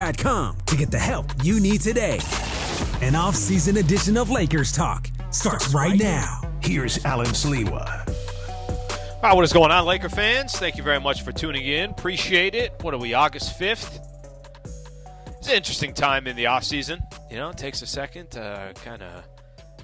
LakersTalk.com to get the help you need today. An off-season edition of Lakers Talk starts right now. Here's Alan Sliwa. All right, what is going on, Laker fans? Thank you very much for tuning in. Appreciate it. What are we, August 5th? It's an interesting time in the offseason. You know, it takes a second to kind of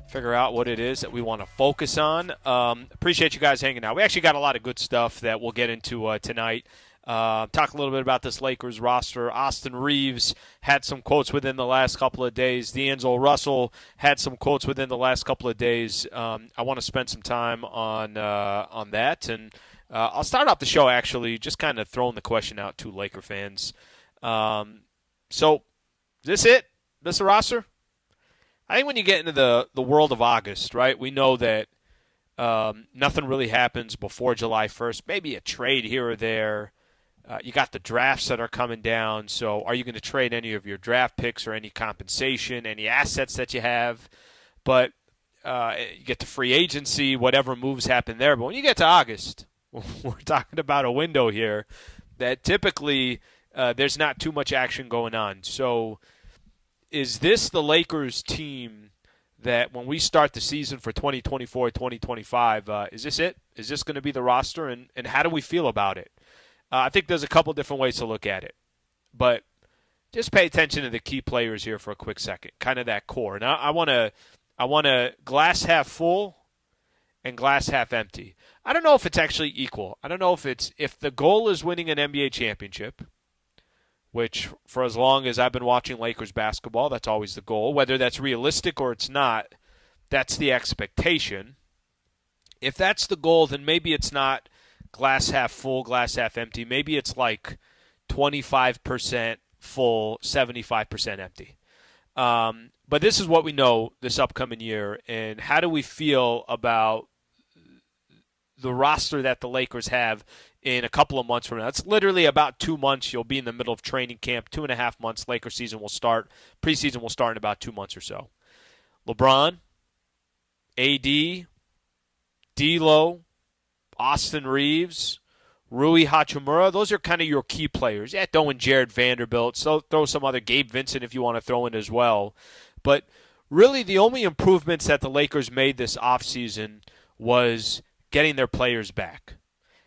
figure out what it is that we want to focus on. Appreciate you guys hanging out. We actually got a lot of good stuff that we'll get into tonight. Talk a little bit about this Lakers roster. Austin Reeves had some quotes within the last couple of days. D'Angelo Russell had some quotes within the last couple of days. I want to spend some time on that, and I'll start off the show actually just kind of throwing the question out to Laker fans. So, is this it? This the roster? I think when you get into the world of August, right? We know that nothing really happens before July 1st. Maybe a trade here or there. You got the drafts that are coming down, so are you going to trade any of your draft picks or any compensation, any assets that you have? But you get to free agency, whatever moves happen there. But when you get to August, we're talking about a window here that typically there's not too much action going on. So is this the Lakers team that when we start the season for 2024-2025, is this it? Is this going to be the roster, and how do we feel about it? I think there's a couple different ways to look at it, but just pay attention to the key players here for a quick second, kind of that core. Now, I want to glass half full and glass half empty. I don't know if it's actually equal. I don't know if the goal is winning an NBA championship, which for as long as I've been watching Lakers basketball, that's always the goal. Whether that's realistic or it's not, that's the expectation. If that's the goal, then maybe it's not glass half full, glass half empty. Maybe it's like 25% full, 75% empty. But this is what we know this upcoming year, and how do we feel about the roster that the Lakers have in a couple of months from now? It's literally about 2 months. You'll be in the middle of training camp. 2.5 months. Lakers season will start. Preseason will start in about 2 months or so. LeBron, AD, D'Lo, Austin Reeves, Rui Hachimura, those are kind of your key players. Yeah, throw in Jared Vanderbilt. So throw some other Gabe Vincent if you want to throw in as well. But really the only improvements that the Lakers made this offseason was getting their players back.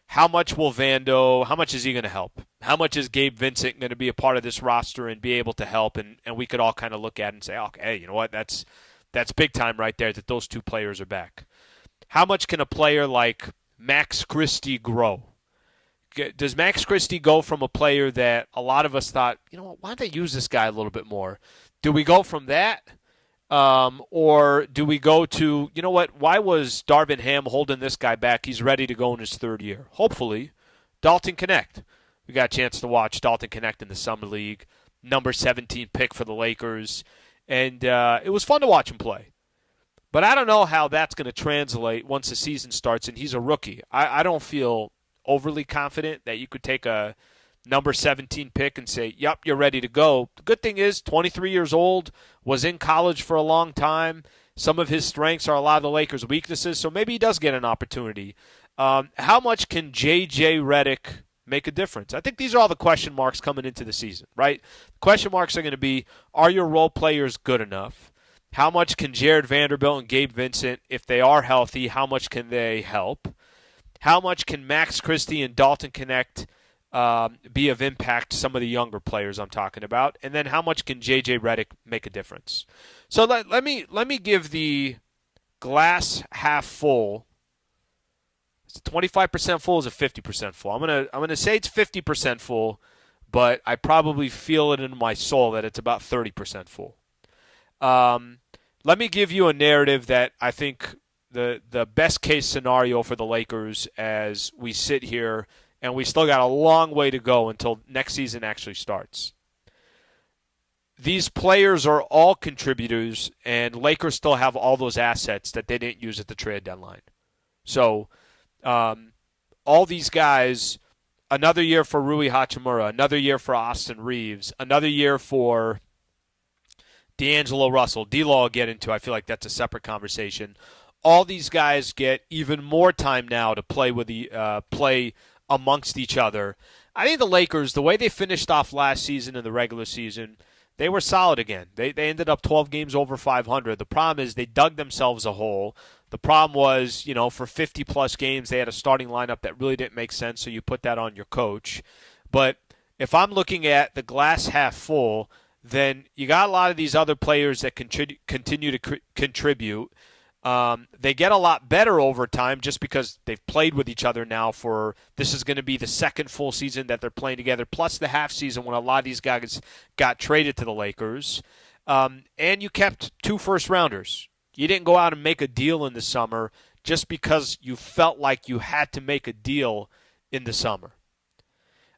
How much will Vando, how much is he going to help? How much is Gabe Vincent going to be a part of this roster and be able to help? And we could all kind of look at it and say, okay, you know what, that's big time right there that those two players are back. How much can a player like Max Christie grow? Does Max Christie go from a player that a lot of us thought, you know what, why don't they use this guy a little bit more? Do we go from that? Or do we go to, you know what, why was Darvin Ham holding this guy back? He's ready to go in his third year. Hopefully, Dalton Knecht. We got a chance to watch Dalton Knecht in the Summer League, number 17 pick for the Lakers, and it was fun to watch him play. But I don't know how that's going to translate once the season starts, and he's a rookie. I don't feel overly confident that you could take a number 17 pick and say, yep, you're ready to go. The good thing is 23 years old, was in college for a long time. Some of his strengths are a lot of the Lakers' weaknesses, so maybe he does get an opportunity. How much can J.J. Redick make a difference? I think these are all the question marks coming into the season, right? The question marks are going to be, are your role players good enough? How much can Jared Vanderbilt and Gabe Vincent, if they are healthy, how much can they help? How much can Max Christie and Dalton Knecht be of impact to some of the younger players I'm talking about? And then how much can J.J. Redick make a difference? So let me give the glass half full. Is it 25% full? Is it 50% full? I'm gonna say it's 50% full, but I probably feel it in my soul that it's about 30% full. Let me give you a narrative that I think the best case scenario for the Lakers as we sit here, and we still got a long way to go until next season actually starts. These players are all contributors, and Lakers still have all those assets that they didn't use at the trade deadline. So all these guys, another year for Rui Hachimura, another year for Austin Reeves, another year for D'Angelo Russell. D'Lo I'll get into. I feel like that's a separate conversation. All these guys get even more time now to play with play amongst each other. I think the Lakers, the way they finished off last season in the regular season, they were solid again. They ended up 12 games over 500. The problem is they dug themselves a hole. The problem was, for 50-plus games, they had a starting lineup that really didn't make sense, so you put that on your coach. But if I'm looking at the glass half full, then you got a lot of these other players that continue to contribute. They get a lot better over time just because they've played with each other now this is going to be the second full season that they're playing together, plus the half season when a lot of these guys got traded to the Lakers. And you kept 2 first-rounders. You didn't go out and make a deal in the summer just because you felt like you had to make a deal in the summer.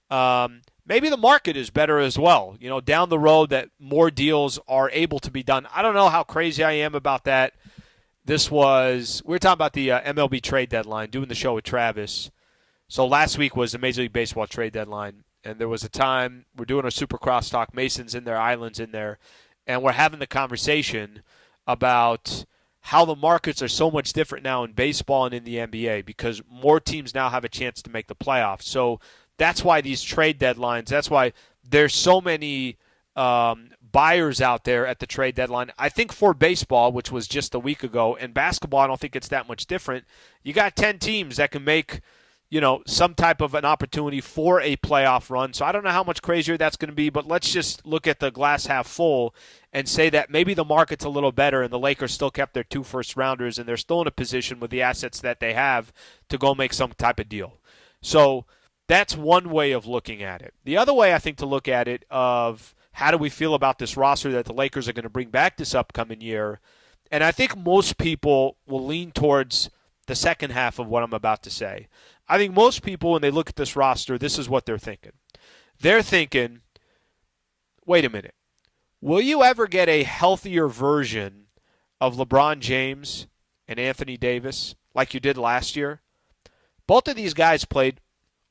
Maybe the market is better as well. Down the road that more deals are able to be done. I don't know how crazy I am about that. We were talking about the MLB trade deadline, doing the show with Travis. So last week was the Major League Baseball trade deadline, and there was a time we're doing a Super Crosstalk, Mason's in there, Island's in there, and we're having the conversation about how the markets are so much different now in baseball and in the NBA because more teams now have a chance to make the playoffs. So that's why these trade deadlines, that's why there's so many buyers out there at the trade deadline. I think for baseball, which was just a week ago, and basketball, I don't think it's that much different. You got 10 teams that can make some type of an opportunity for a playoff run. So I don't know how much crazier that's going to be, but let's just look at the glass half full and say that maybe the market's a little better and the Lakers still kept their 2 first-rounders and they're still in a position with the assets that they have to go make some type of deal. So that's one way of looking at it. The other way I think to look at it of how do we feel about this roster that the Lakers are going to bring back this upcoming year, and I think most people will lean towards the second half of what I'm about to say. I think most people, when they look at this roster, this is what they're thinking. They're thinking, wait a minute, will you ever get a healthier version of LeBron James and Anthony Davis like you did last year? Both of these guys played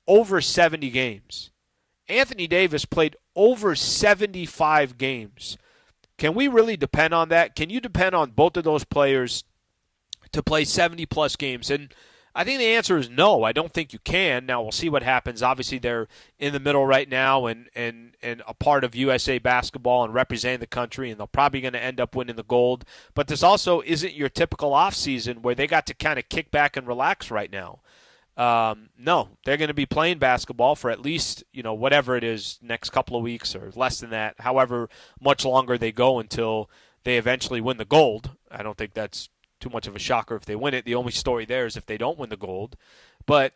over 70 games. Anthony Davis played over 75 games. Can we really depend on that? Can you depend on both of those players to play 70-plus games? And I think the answer is no. I don't think you can. Now, we'll see what happens. Obviously, they're in the middle right now and a part of USA basketball and representing the country, and they're probably going to end up winning the gold. But this also isn't your typical offseason where they got to kind of kick back and relax right now. No, they're going to be playing basketball for at least, whatever it is, next couple of weeks or less than that, however much longer they go until they eventually win the gold. I don't think that's too much of a shocker if they win it. The only story there is if they don't win the gold. But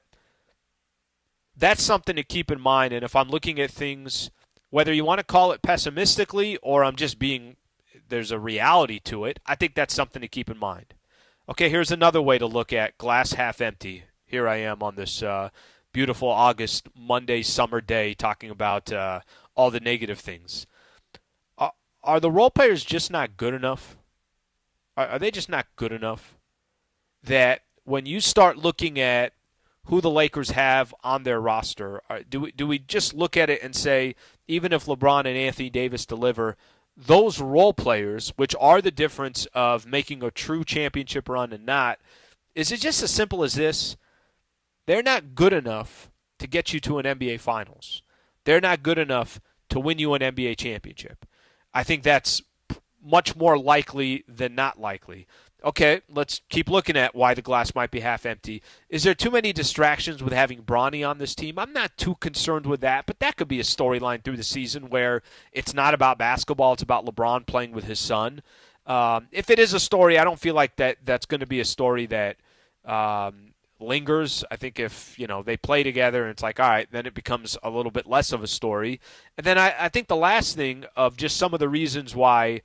that's something to keep in mind. And if I'm looking at things, whether you want to call it pessimistically or I'm just there's a reality to it, I think that's something to keep in mind. Okay, here's another way to look at glass half empty. Here I am on this beautiful August Monday summer day talking about all the negative things. Are the role players just not good enough? Are they just not good enough that when you start looking at who the Lakers have on their roster, do we just look at it and say, even if LeBron and Anthony Davis deliver, those role players, which are the difference of making a true championship run and not, is it just as simple as this? They're not good enough to get you to an NBA Finals. They're not good enough to win you an NBA championship. I think that's much more likely than not likely. Okay, let's keep looking at why the glass might be half empty. Is there too many distractions with having Bronny on this team? I'm not too concerned with that, but that could be a storyline through the season where it's not about basketball, it's about LeBron playing with his son. If it is a story, I don't feel like that's going to be a story that lingers. I think if they play together and it's like, all right, then it becomes a little bit less of a story. And then I think the last thing of just some of the reasons why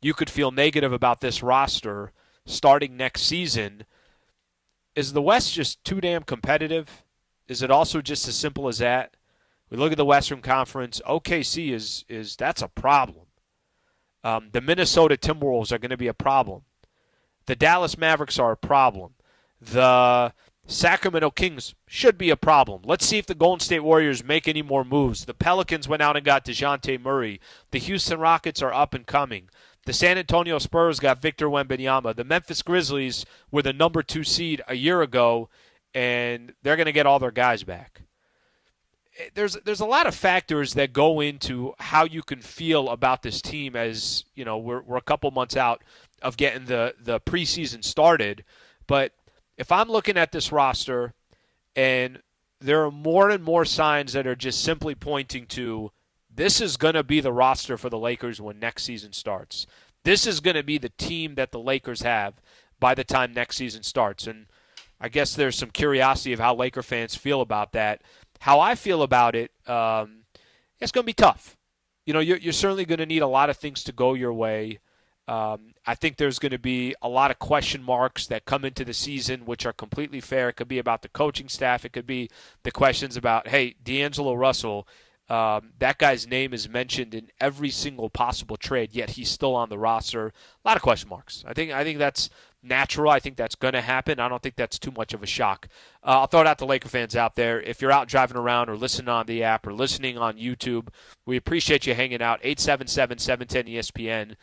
you could feel negative about this roster starting next season is the West just too damn competitive? Is it also just as simple as that? We look at the Western Conference. OKC is that's a problem. The Minnesota Timberwolves are going to be a problem. The Dallas Mavericks are a problem. The Sacramento Kings should be a problem. Let's see if the Golden State Warriors make any more moves. The Pelicans went out and got DeJounte Murray. The Houston Rockets are up and coming. The San Antonio Spurs got Victor Wembanyama. The Memphis Grizzlies were the number 2 seed a year ago, and they're going to get all their guys back. there's a lot of factors that go into how you can feel about this team as, we're a couple months out of getting the preseason started. But if I'm looking at this roster and there are more and more signs that are just simply pointing to this is going to be the roster for the Lakers when next season starts. This is going to be the team that the Lakers have by the time next season starts. And I guess there's some curiosity of how Laker fans feel about that. How I feel about it, it's going to be tough. You're certainly going to need a lot of things to go your way. I think there's going to be a lot of question marks that come into the season, which are completely fair. It could be about the coaching staff. It could be the questions about, hey, D'Angelo Russell, that guy's name is mentioned in every single possible trade, yet he's still on the roster. A lot of question marks. I think that's natural. I think that's going to happen. I don't think that's too much of a shock. I'll throw it out to Laker fans out there. If you're out driving around or listening on the app or listening on YouTube, we appreciate you hanging out. 877-710-ESPN.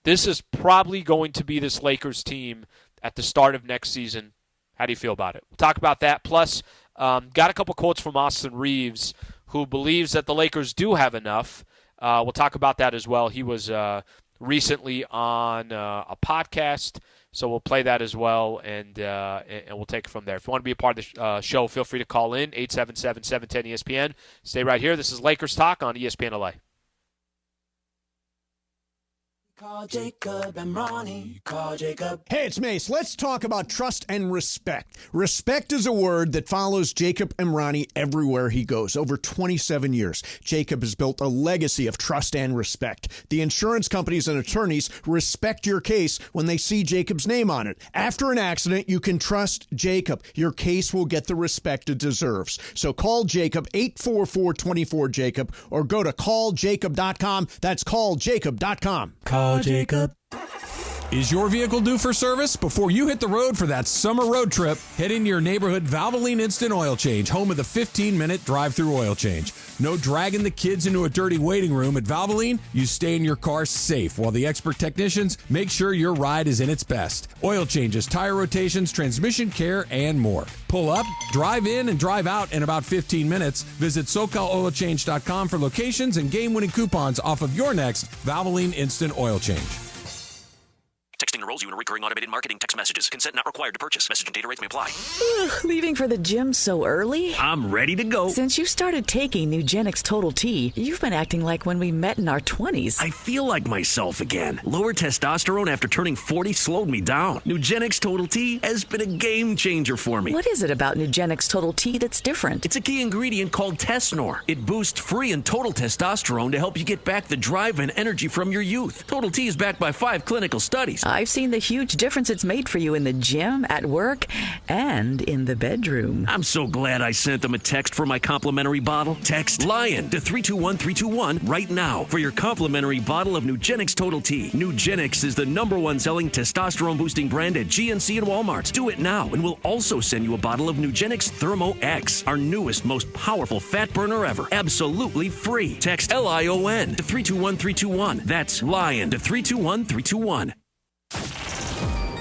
This is probably going to be this Lakers team at the start of next season. How do you feel about it? We'll talk about that. Plus, got a couple quotes from Austin Reeves, who believes that the Lakers do have enough. We'll talk about that as well. He was recently on a podcast, so we'll play that as well, and we'll take it from there. If you want to be a part of the show, feel free to call in, 877-710-ESPN. Stay right here. This is Lakers Talk on ESPN LA. Call Jacob and Ronnie. Call Jacob. Hey, it's Mace. Let's talk about trust and respect. Respect is a word that follows Jacob and Ronnie everywhere he goes. Over 27 years, Jacob has built a legacy of trust and respect. The insurance companies and attorneys respect your case when they see Jacob's name on it. After an accident, you can trust Jacob. Your case will get the respect it deserves. So call Jacob, 844-24-JACOB, or go to calljacob.com. That's calljacob.com. Call Jacob. Is your vehicle due for service? Before you hit the road for that summer road trip, head into your neighborhood Valvoline Instant Oil Change, home of the 15-minute drive-through oil change. No dragging the kids into a dirty waiting room. At Valvoline, you stay in your car safe while the expert technicians make sure your ride is in its best. Oil changes, tire rotations, transmission care, and more. Pull up, drive in, and drive out in about 15 minutes. Visit SoCalOilChange.com for locations and game-winning coupons off of your next Valvoline Instant Oil Change. Texting enrolls you in recurring automated marketing text messages. Consent not required to purchase. Message and data rates may apply. Leaving for the gym so early? I'm ready to go. Since you started taking Nugenix Total T, you've been acting like when we met in our 20s. I feel like myself again. Lower testosterone after turning 40 slowed me down. Nugenix Total T has been a game changer for me. What is it about Nugenix Total T that's different? It's a key ingredient called Tesnor. It boosts free and total testosterone to help you get back the drive and energy from your youth. Total T is backed by 5 clinical studies. I've seen the huge difference it's made for you in the gym, at work, and in the bedroom. I'm so glad I sent them a text for my complimentary bottle. Text LION to 321321 right now for your complimentary bottle of Nugenix Total T. Nugenix is the #1 selling testosterone boosting brand at GNC and Walmart. Do it now, and we'll also send you a bottle of Nugenix Thermo X, our newest, most powerful fat burner ever. Absolutely free. Text LION to 321321. That's LION to 321321.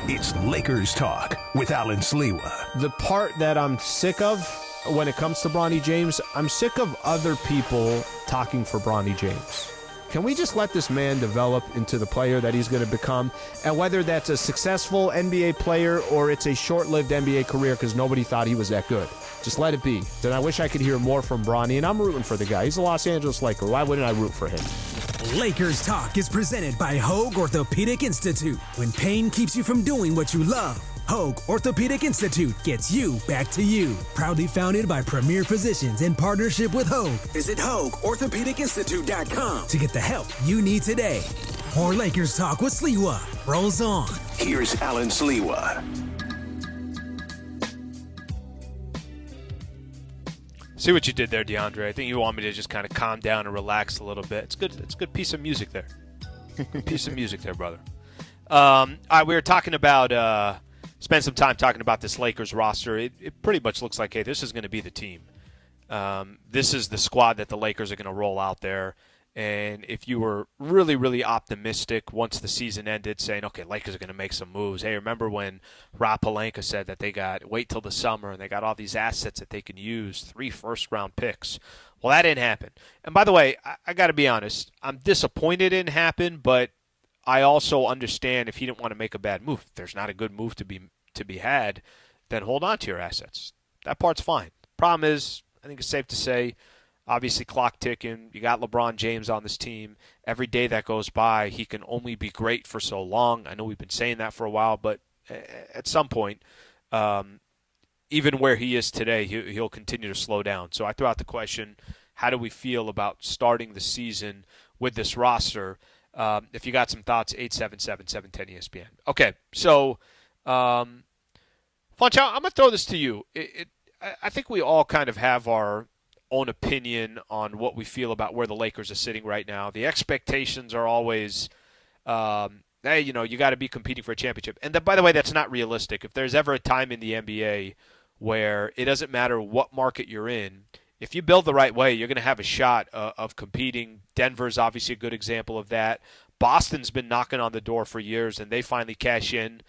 It's Lakers Talk with Alan Sliwa. The part that I'm sick of when it comes to Bronny James, I'm sick of other people talking for Bronny James. Can we just let this man develop into the player that he's going to become? And whether that's a successful NBA player or it's a short-lived NBA career because nobody thought he was that good. Just let it be. Then I wish I could hear more from Bronny, and I'm rooting for the guy. He's a Los Angeles Laker. Why wouldn't I root for him? Lakers Talk is presented by Hoag Orthopedic Institute. When pain keeps you from doing what you love, Hoag Orthopedic Institute gets you back to you. Proudly founded by premier physicians in partnership with Hoag. Visit HoagOrthopedicInstitute.com to get the help you need today. More Lakers Talk with Sliwa rolls on. Here's Alan Sliwa. See what you did there, DeAndre. I think you want me to just kind of calm down and relax a little bit. It's good. It's a good piece of music there. Good piece of music there, brother. All right, we were talking about spend some time talking about this Lakers roster. It pretty much looks like, hey, this is going to be the team. This is the squad that the Lakers are going to roll out there. And if you were really, really optimistic once the season ended, saying, okay, Lakers are going to make some moves. Hey, remember when Rob Pelinka said that they got wait till the summer and they got all these assets that they can use, 3 first-round picks. Well, that didn't happen. And by the way, I got to be honest, I'm disappointed it didn't happen, but I also understand if he didn't want to make a bad move. If there's not a good move to be had, then hold on to your assets. That part's fine. Problem is, I think it's safe to say, obviously, clock ticking. You got LeBron James on this team. Every day that goes by, he can only be great for so long. I know we've been saying that for a while, but at some point, even where he is today, he'll continue to slow down. So I throw out the question, how do we feel about starting the season with this roster? If you got some thoughts, 877-710-ESPN. Okay, so, Funchal, I'm going to throw this to you. I think we all kind of have our own opinion on what we feel about where the Lakers are sitting right now. The expectations are always, hey, you got to be competing for a championship. And by the way, that's not realistic. If there's ever a time in the NBA where it doesn't matter what market you're in, if you build the right way, you're going to have a shot of competing. Denver's obviously a good example of that. Boston's been knocking on the door for years, and they finally cash in.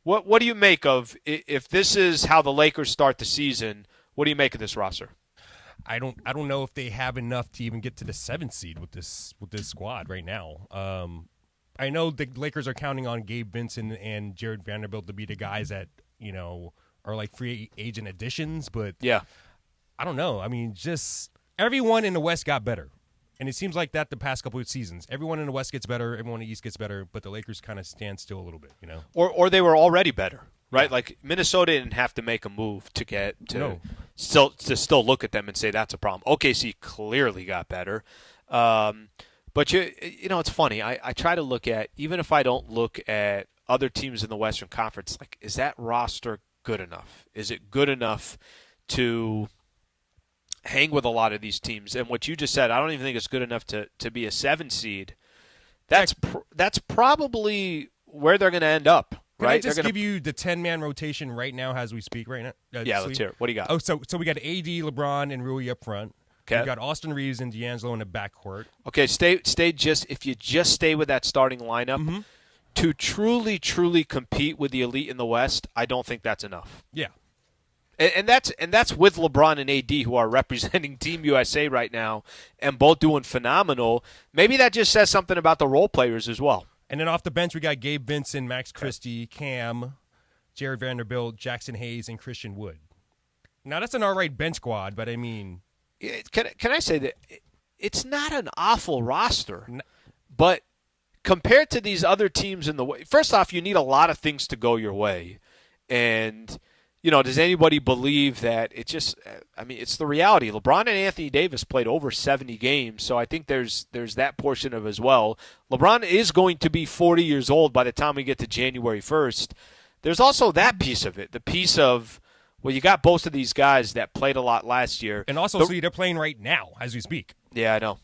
What do you make of, if this is how the Lakers start the season, what do you make of this roster? I don't know if they have enough to even get to the 7th seed with this squad right now. I know the Lakers are counting on Gabe Vincent and Jared Vanderbilt to be the guys that are like free agent additions, but yeah, I don't know. I mean, just everyone in the West got better, and it seems like that the past couple of seasons. Everyone in the West gets better, everyone in the East gets better, but the Lakers kind of stand still a little bit, Or they were already better. Right, yeah. Like Minnesota didn't have to make a move to get to still look at them and say that's a problem. OKC clearly got better, but it's funny. I try to look at, even if I don't look at other teams in the Western Conference, like, is that roster good enough? Is it good enough to hang with a lot of these teams? And what you just said, I don't even think it's good enough to be a 7 seed. That's probably where they're going to end up. Can right? I just give you the 10-man rotation right now as we speak right now? Yeah, let's hear it. What do you got? Oh, so we got AD, LeBron, and Rui up front. Okay. We got Austin Reeves and D'Angelo in the backcourt. Okay, if you just stay with that starting lineup, to truly, truly compete with the elite in the West, I don't think that's enough. Yeah. And that's with LeBron and AD, who are representing Team USA right now and both doing phenomenal. Maybe that just says something about the role players as well. And then off the bench, we got Gabe Vincent, Max Christie, Cam, Jared Vanderbilt, Jackson Hayes, and Christian Wood. Now, that's an all right bench squad, but I mean... Can I say that it's not an awful roster, but compared to these other teams in the way, first off, you need a lot of things to go your way. And, does anybody believe that it's the reality. LeBron and Anthony Davis played over 70 games, so I think there's that portion of it as well. LeBron is going to be 40 years old by the time we get to January 1st. There's also that piece of it, the piece of, well, you got both of these guys that played a lot last year. And also, they're playing right now as we speak. Yeah, I know.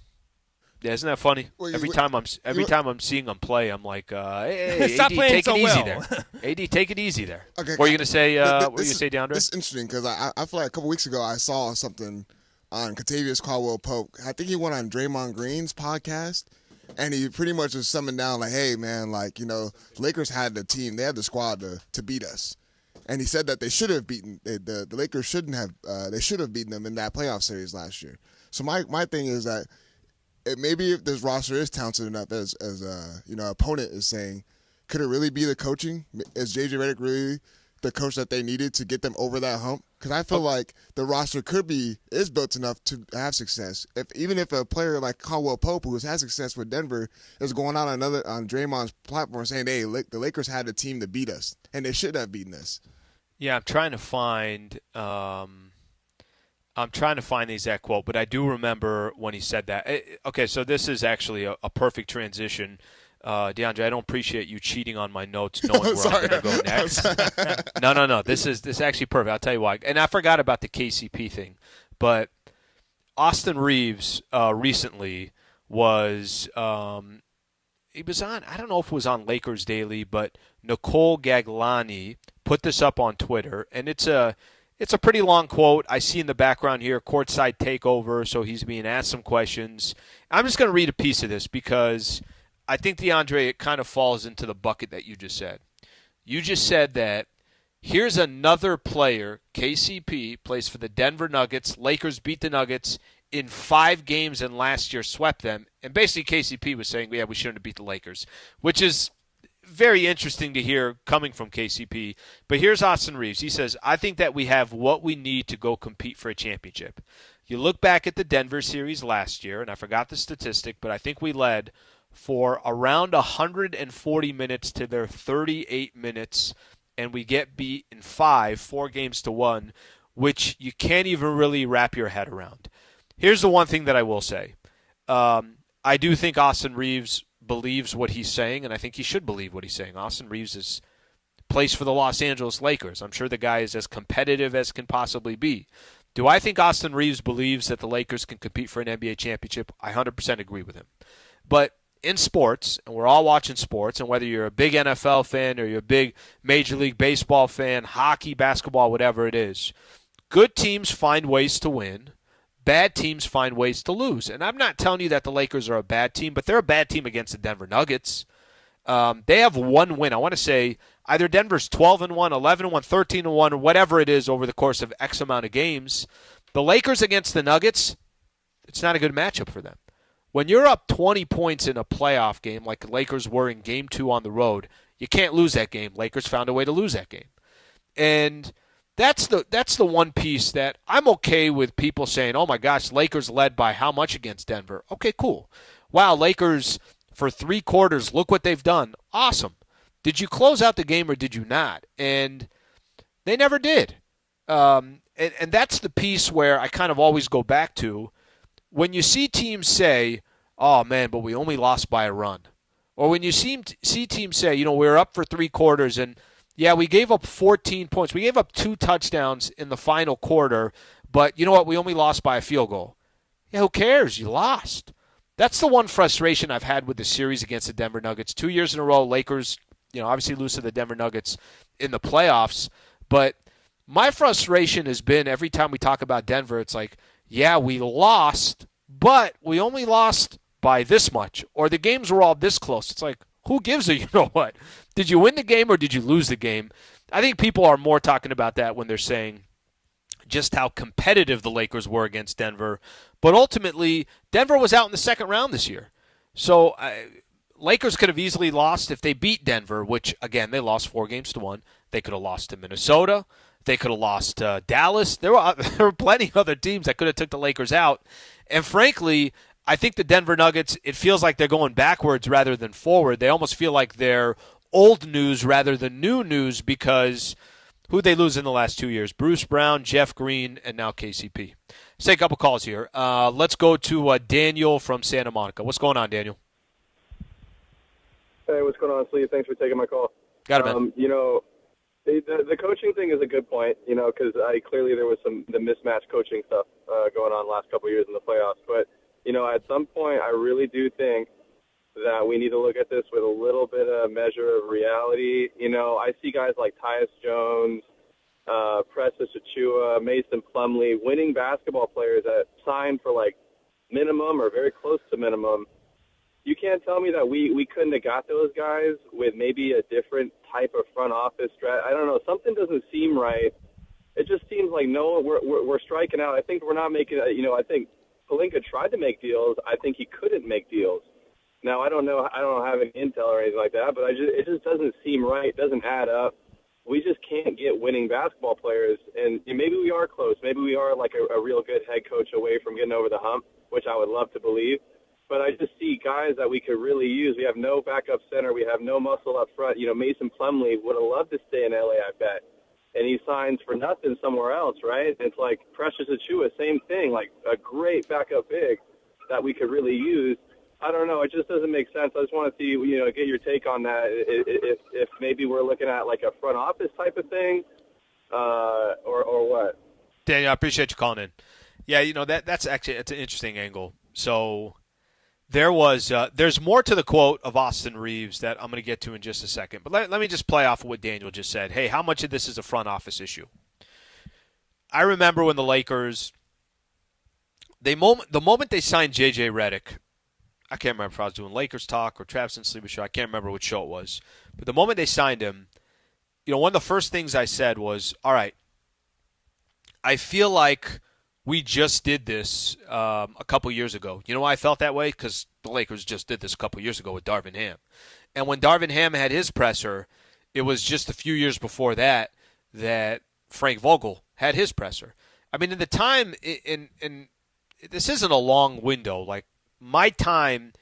Yeah, isn't that funny? Every time I'm seeing them play, I'm like, hey, stop AD, playing take so it easy well. there. AD, take it easy there. Okay, what are you going to say? What are you going to say, DeAndre? This is interesting because I feel like a couple weeks ago I saw something on Kentavious Caldwell-Pope. I think he went on Draymond Green's podcast, and he pretty much was summing down like, hey, man, like, the Lakers had the team. They had the squad to beat us. And he said that they should have beaten the Lakers. Shouldn't have. They should have beaten them in that playoff series last year. So my thing is that maybe if this roster is talented enough, as opponent is saying, could it really be the coaching? Is JJ Redick really the coach that they needed to get them over that hump? Because I feel like the roster is built enough to have success. Even if a player like Caldwell Pope, who has had success with Denver, is going on Draymond's platform saying, "Hey, the Lakers had a team to beat us, and they should have beaten us." Yeah, I'm trying to find the exact quote, but I do remember when he said that. Okay, so this is actually a perfect transition. DeAndre, I don't appreciate you cheating on my notes, knowing where I'm going to go next. No. This is actually perfect. I'll tell you why. And I forgot about the KCP thing, but Austin Reeves recently was he was on. I don't know if it was on Lakers Daily, but Nicole Gagliani put this up on Twitter, and it's It's a pretty long quote. I see in the background here, courtside takeover, so he's being asked some questions. I'm just going to read a piece of this because I think, DeAndre, it kind of falls into the bucket that you just said. You just said that here's another player, KCP, plays for the Denver Nuggets. Lakers beat the Nuggets in 5 games and last year swept them. And basically KCP was saying, yeah, we shouldn't have beat the Lakers, which is very interesting to hear coming from KCP. But here's Austin Reeves. He says, I think that we have what we need to go compete for a championship. You look back at the Denver series last year, and I forgot the statistic, but I think we led for around 140 minutes to their 38 minutes, and we get beat in 4 games to 1, which you can't even really wrap your head around. Here's the one thing that I will say. I do think Austin Reeves believes what he's saying, and I think he should believe what he's saying. Austin Reeves plays for the Los Angeles Lakers. I'm sure the guy is as competitive as can possibly be. Do I think Austin Reeves believes that the Lakers can compete for an NBA championship? I 100% agree with him. But in sports, and we're all watching sports, and whether you're a big NFL fan or you're a big Major League Baseball fan, hockey, basketball, whatever it is, good teams find ways to win. Bad teams find ways to lose. And I'm not telling you that the Lakers are a bad team, but they're a bad team against the Denver Nuggets. They have one win. I want to say either Denver's 12-1, 11-1, 13-1, or whatever it is over the course of X amount of games. The Lakers against the Nuggets, it's not a good matchup for them. When you're up 20 points in a playoff game like the Lakers were in Game 2 on the road, you can't lose that game. Lakers found a way to lose that game. And that's the one piece that I'm okay with people saying, oh my gosh, Lakers led by how much against Denver? Okay, cool. Wow, Lakers for 3 quarters, look what they've done. Awesome. Did you close out the game or did you not? And they never did. And that's the piece where I kind of always go back to. When you see teams say, oh man, but we only lost by a run. Or when you see teams say, we were up for 3 quarters and yeah, we gave up 14 points. We gave up 2 touchdowns in the final quarter, but you know what? We only lost by a field goal. Yeah, who cares? You lost. That's the one frustration I've had with the series against the Denver Nuggets. 2 years in a row, Lakers, obviously lose to the Denver Nuggets in the playoffs. But my frustration has been every time we talk about Denver, it's like, yeah, we lost, but we only lost by this much. Or the games were all this close. It's like, who gives a what? Did you win the game or did you lose the game? I think people are more talking about that when they're saying just how competitive the Lakers were against Denver. But ultimately, Denver was out in the second round this year. So Lakers could have easily lost if they beat Denver, which, again, they lost 4 games to 1. They could have lost to Minnesota. They could have lost to Dallas. There were plenty of other teams that could have took the Lakers out. And frankly, I think the Denver Nuggets, it feels like they're going backwards rather than forward. They almost feel like they're old news rather than new news because who'd they lose in the last 2 years? Bruce Brown, Jeff Green, and now KCP. Let's take a couple calls here. Let's go to Daniel from Santa Monica. What's going on, Daniel? Hey, what's going on, Sliwa? Thanks for taking my call. Got it, man. The coaching thing is a good point, because clearly there was the mismatched coaching stuff going on the last couple of years in the playoffs. But, at some point, I really do think that we need to look at this with a little bit of measure of reality. I see guys like Tyus Jones, Precious Achua, Mason Plumlee, winning basketball players that signed for minimum or very close to minimum. You can't tell me that we couldn't have got those guys with maybe a different type of front office strat. I don't know. Something doesn't seem right. It just seems like we're striking out. I think we're not making. I think Pelinka tried to make deals. I think he couldn't make deals. Now I don't know. I don't have any intel or anything like that. But it just doesn't seem right. It doesn't add up. We just can't get winning basketball players. And maybe we are close. Maybe we are like a real good head coach away from getting over the hump, which I would love to believe. But I just see guys that we could really use. We have no backup center. We have no muscle up front. Mason Plumlee would have loved to stay in LA, I bet. And he signs for nothing somewhere else, right? It's like Precious Achua, same thing, like a great backup big that we could really use. I don't know. It just doesn't make sense. I just want to see, get your take on that. If maybe we're looking at like a front office type of thing or what. Daniel, I appreciate you calling in. Yeah, that's actually it's an interesting angle. So there's more to the quote of Austin Reeves that I'm going to get to in just a second. But let me just play off of what Daniel just said. Hey, how much of this is a front office issue? I remember when the Lakers, the moment they signed J.J. Redick, I can't remember if I was doing Lakers Talk or Travis and Sliwa show. I can't remember which show it was. But the moment they signed him, one of the first things I said was, all right, I feel like we just did this a couple years ago. You know why I felt that way? Because the Lakers just did this a couple years ago with Darvin Ham. And when Darvin Ham had his presser, it was just a few years before that Frank Vogel had his presser. I mean, in the time, in this isn't a long window. Like, my time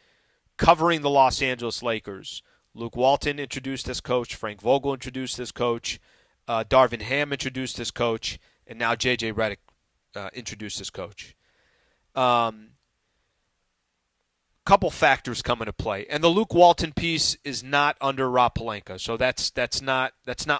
covering the Los Angeles Lakers, Luke Walton introduced as coach, Frank Vogel introduced as coach, Darvin Ham introduced as coach, and now J.J. Redick introduced as coach. Couple factors come into play, and the Luke Walton piece is not under Rob Pelinka, so that's not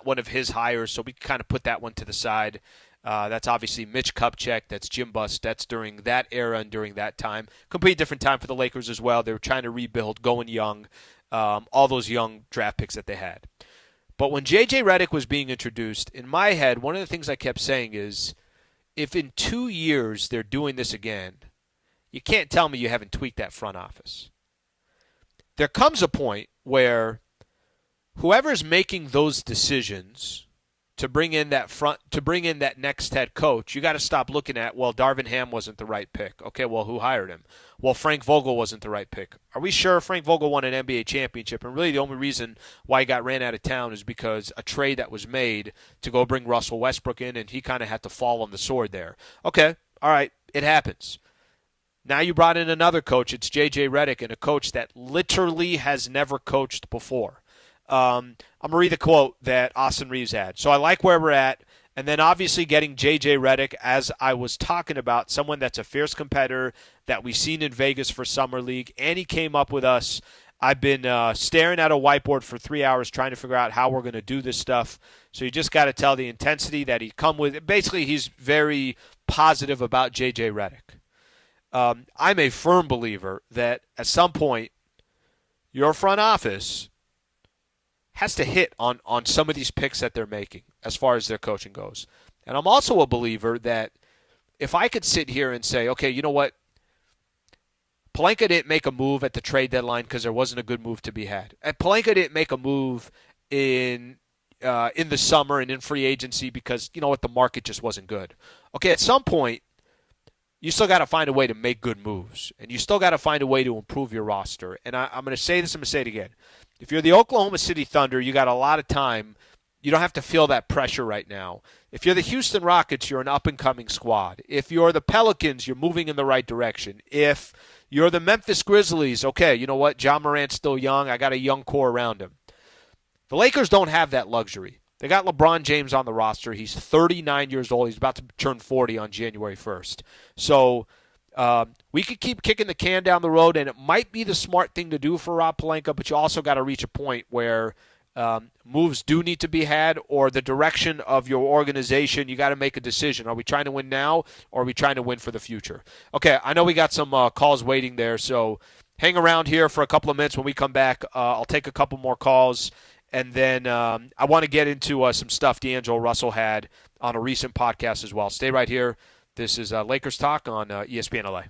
one of his hires. So we can kind of put that one to the side. That's obviously Mitch Kupchak. That's Jim Buss. That's during that era and during that time. Completely different time for the Lakers as well. They were trying to rebuild, going young, all those young draft picks that they had. But when J.J. Redick was being introduced, in my head, one of the things I kept saying is, if in 2 years they're doing this again, you can't tell me you haven't tweaked that front office. There comes a point where whoever's making those decisions to bring in that next head coach, you got to stop looking at, well, Darvin Ham wasn't the right pick. Okay, well, who hired him? Well, Frank Vogel wasn't the right pick. Are we sure Frank Vogel won an NBA championship? And really the only reason why he got ran out of town is because a trade that was made to go bring Russell Westbrook in, and he kind of had to fall on the sword there. Okay, all right, it happens. Now you brought in another coach. It's J.J. Redick, and a coach that literally has never coached before. I'm going to read the quote that Austin Reeves had. So I like where we're at. And then obviously getting J.J. Redick, as I was talking about, someone that's a fierce competitor that we've seen in Vegas for Summer League, and he came up with us. I've been staring at a whiteboard for 3 hours trying to figure out how we're going to do this stuff. So you just got to tell the intensity that he come with. Basically, he's very positive about J.J. Redick. I'm a firm believer that at some point your front office has to hit on some of these picks that they're making as far as their coaching goes. And I'm also a believer that if I could sit here and say, okay, you know what? Pelinka didn't make a move at the trade deadline because there wasn't a good move to be had. And Pelinka didn't make a move in the summer and in free agency because, you know what, the market just wasn't good. Okay, at some point, you still got to find a way to make good moves. And you still got to find a way to improve your roster. And I'm going to say this, I'm going to say it again. If you're the Oklahoma City Thunder, you got a lot of time. You don't have to feel that pressure right now. If you're the Houston Rockets, you're an up-and-coming squad. If you're the Pelicans, you're moving in the right direction. If you're the Memphis Grizzlies, okay, you know what? Ja Morant's still young. I got a young core around him. The Lakers don't have that luxury. They got LeBron James on the roster. He's 39 years old. He's about to turn 40 on January 1st. So we could keep kicking the can down the road, and it might be the smart thing to do for Rob Pelinka, but you also got to reach a point where moves do need to be had, or the direction of your organization, you got to make a decision. Are we trying to win now, or are we trying to win for the future? Okay, I know we got some calls waiting there, so hang around here for a couple of minutes. When we come back, I'll take a couple more calls. And then I want to get into some stuff D'Angelo Russell had on a recent podcast as well. Stay right here. This is Lakers Talk on ESPN LA.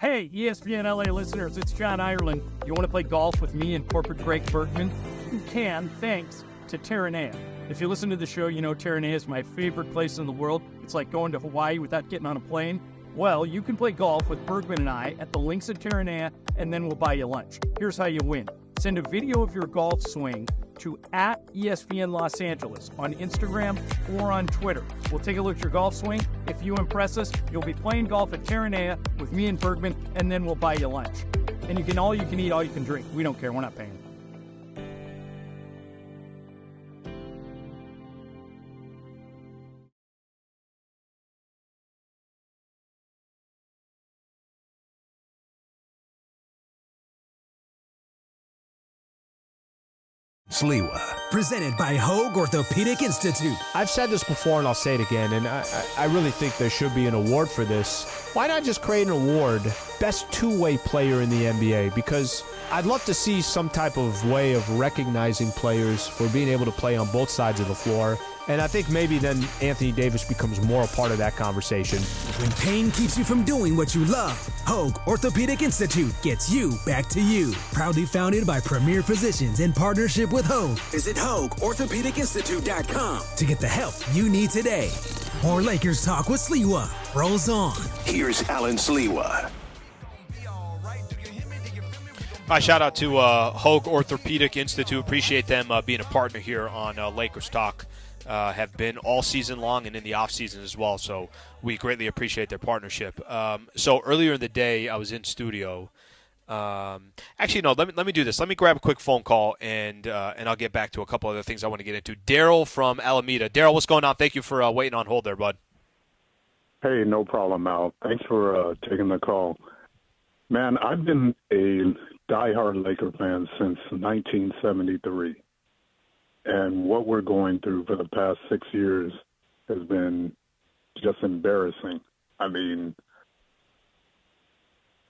Hey, ESPN LA listeners, it's John Ireland. You want to play golf with me and corporate Greg Bergman? You can, thanks to Terranea. If you listen to the show, you know Terranea is my favorite place in the world. It's like going to Hawaii without getting on a plane. Well, you can play golf with Bergman and I at the links at Terranea, and then we'll buy you lunch. Here's how you win. Send a video of your golf swing to @ESPN Los Angeles on Instagram or on Twitter. We'll take a look at your golf swing. If you impress us, you'll be playing golf at Terranea with me and Bergman, and then we'll buy you lunch. And you can all you can eat, all you can drink. We don't care. We're not paying. Sliwa. Presented by Hoag Orthopedic Institute. I've said this before and I'll say it again, and I really think there should be an award for this. Why not just create an award, best two-way player in the NBA? Because I'd love to see some type of way of recognizing players for being able to play on both sides of the floor. And I think maybe then Anthony Davis becomes more a part of that conversation. When pain keeps you from doing what you love, Hoag Orthopedic Institute gets you back to you. Proudly founded by premier physicians in partnership with Hoag. Visit HoagOrthopedicInstitute.com to get the help you need today. More Lakers talk with Sliwa rolls on. Here's Alan Sliwa. Hi, shout out to Hoag Orthopedic Institute. Appreciate them being a partner here on Lakers Talk. Have been all season long and in the off season as well. So we greatly appreciate their partnership. So earlier in the day, I was in studio. Actually, no. Let me do this. Let me grab a quick phone call and I'll get back to a couple other things I want to get into. Daryl from Alameda. Daryl, what's going on? Thank you for waiting on hold there, bud. Hey, no problem, Al. Thanks for taking the call. Man, I've been a diehard Laker fan since 1973. And what we're going through for the past 6 years has been just embarrassing. I mean,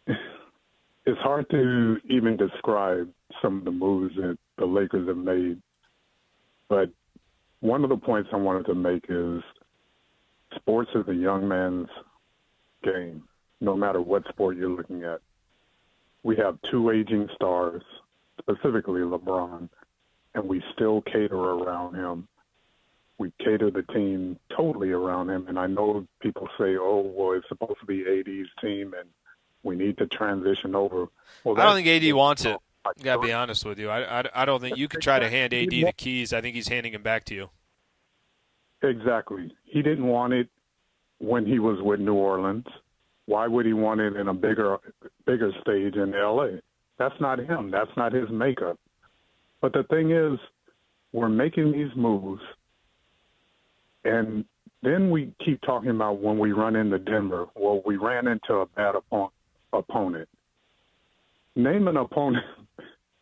it's hard to even describe some of the moves that the Lakers have made. But one of the points I wanted to make is sports is a young man's game, no matter what sport you're looking at. We have two aging stars, specifically LeBron, and we still cater around him. We cater the team totally around him. And I know people say, oh, well, it's supposed to be AD's team and we need to transition over. Well, I don't think AD wants it. I got to be honest with you. I don't think you could try to hand AD the keys. I think he's handing them back to you. Exactly. He didn't want it when he was with New Orleans. Why would he want it in a bigger stage in L.A.? That's not him. That's not his makeup. But the thing is, we're making these moves, and then we keep talking about when we run into Denver. Well, we ran into a bad opponent. Name an opponent,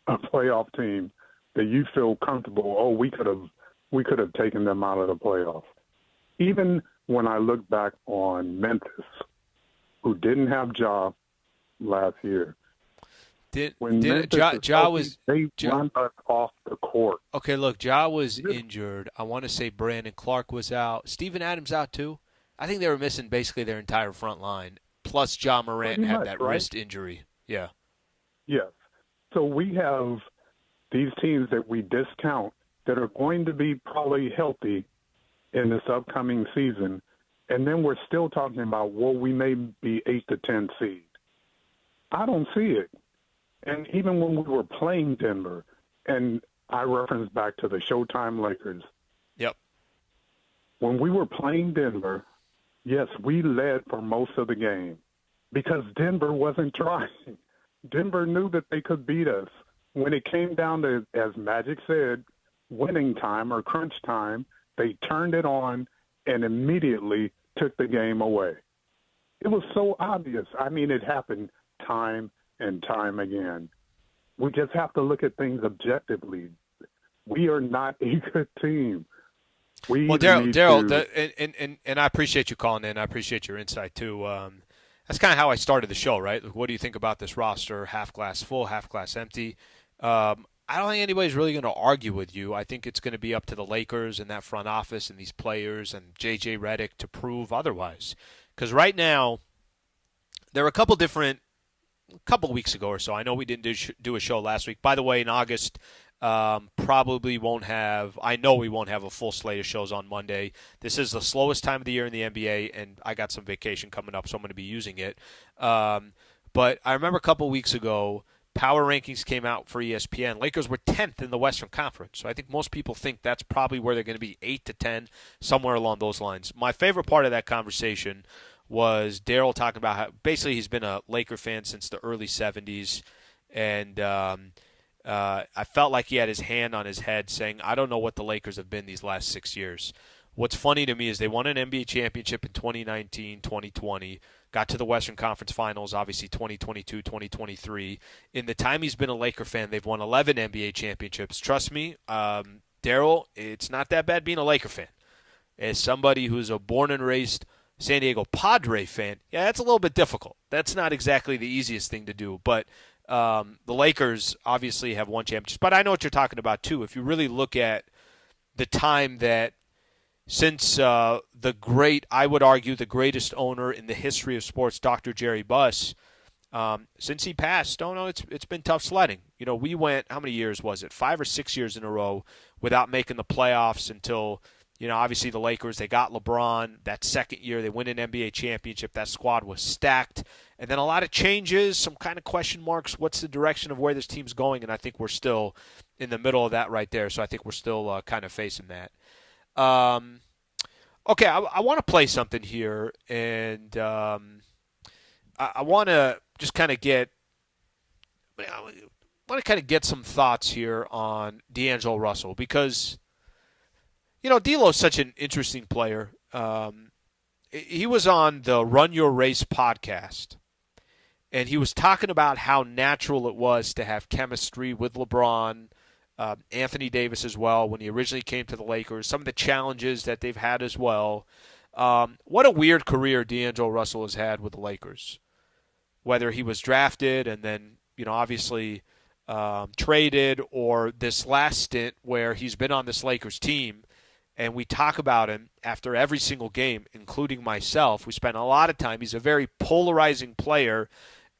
a playoff team that you feel comfortable. Oh, we could have taken them out of the playoff. Even when I look back on Memphis, who didn't have Ja last year. They run us off the court. Okay, look, Ja was injured. I want to say Brandon Clark was out. Steven Adams out too. I think they were missing basically their entire front line. Plus, Ja Morant had that wrist injury. Yeah. Yes. So we have these teams that we discount that are going to be probably healthy in this upcoming season, and then we're still talking about, well, we may be 8 to 10 seed. I don't see it. And even when we were playing Denver, and I reference back to the Showtime Lakers. Yep. When we were playing Denver, yes, we led for most of the game because Denver wasn't trying. Denver knew that they could beat us. When it came down to, as Magic said, winning time or crunch time, they turned it on and immediately took the game away. It was so obvious. I mean, it happened time and time again. We just have to look at things objectively. We are not a good team. Well, Daryl, and I appreciate you calling in. I appreciate your insight too. That's kind of how I started the show, right? What do you think about this roster? Half glass full, half glass empty. I don't think anybody's really going to argue with you. I think it's going to be up to the Lakers and that front office and these players and J.J. Redick to prove otherwise. Because right now, there are a couple different a couple of weeks ago or so. I know we didn't do a show last week. By the way, in August, probably won't have – I know we won't have a full slate of shows on Monday. This is the slowest time of the year in the NBA, and I got some vacation coming up, so I'm going to be using it. But I remember a couple of weeks ago, power rankings came out for ESPN. Lakers were 10th in the Western Conference. So I think most people think that's probably where they're going to be, 8 to 10, somewhere along those lines. My favorite part of that conversation was Daryl talking about how basically he's been a Laker fan since the early 70s. And I felt like he had his hand on his head saying, I don't know what the Lakers have been these last 6 years. What's funny to me is they won an NBA championship in 2019, 2020, got to the Western Conference Finals, obviously 2022, 2023. In the time he's been a Laker fan, they've won 11 NBA championships. Trust me, Daryl, it's not that bad being a Laker fan. As somebody who's a born and raised San Diego Padre fan, yeah, that's a little bit difficult. That's not exactly the easiest thing to do. But the Lakers obviously have won championships. But I know what you're talking about, too. If you really look at the time that since the great, I would argue, the greatest owner in the history of sports, Dr. Jerry Buss, since he passed, it's been tough sledding. You know, we went, how many years was it? 5 or 6 years in a row without making the playoffs until, you know, obviously the Lakers, they got LeBron. That second year, they win an NBA championship. That squad was stacked. And then a lot of changes, some kind of question marks. What's the direction of where this team's going? And I think we're still in the middle of that right there. So I think we're still kind of facing that. Okay, I want to play something here, and I want to just kind of get some thoughts here on D'Angelo Russell because, you know, D'Lo's such an interesting player. He was on the Run Your Race podcast, and he was talking about how natural it was to have chemistry with LeBron, Anthony Davis as well when he originally came to the Lakers, some of the challenges that they've had as well. What a weird career D'Angelo Russell has had with the Lakers, whether he was drafted and then, you know, obviously traded, or this last stint where he's been on this Lakers team, and we talk about him after every single game, including myself. We spent a lot of time. He's a very polarizing player,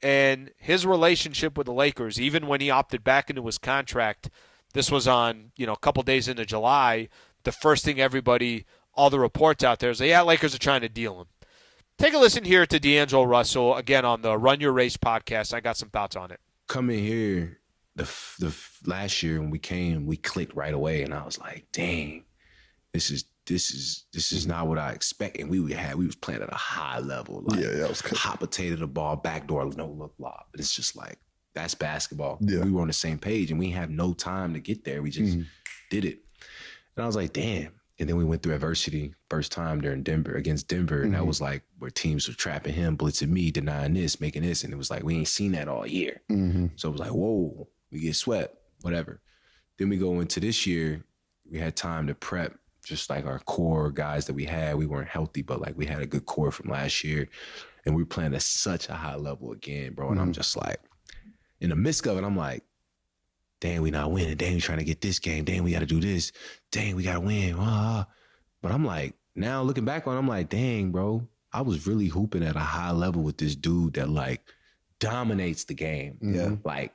and his relationship with the Lakers, even when he opted back into his contract, this was on, you know, a couple days into July. The first thing all the reports out there is, yeah, Lakers are trying to deal him. Take a listen here to D'Angelo Russell, again, on the Run Your Race podcast. I got some thoughts on it. Coming here, the last year when we came, we clicked right away, and I was like, dang, this is not what I expect. And we was playing at a high level. Like, yeah, that was good. Hot potato the ball, backdoor, no look lob. But it's just like, that's basketball. Yeah. We were on the same page, and we have no time to get there. We just did it. And I was like, damn. And then we went through adversity first time against Denver. And that was like where teams were trapping him, blitzing me, denying this, making this. And it was like, we ain't seen that all year. So it was like, whoa, we get swept, whatever. Then we go into this year, we had time to prep, just like our core guys that we had. We weren't healthy, but like we had a good core from last year. And we were playing at such a high level again, bro. And I'm just like, in the midst of it, I'm like, dang, we not winning. Dang, we trying to get this game. Dang, we got to do this. Dang, we got to win. But I'm like, now looking back on it, I'm like, dang, bro, I was really hooping at a high level with this dude that like dominates the game. Yeah. Like,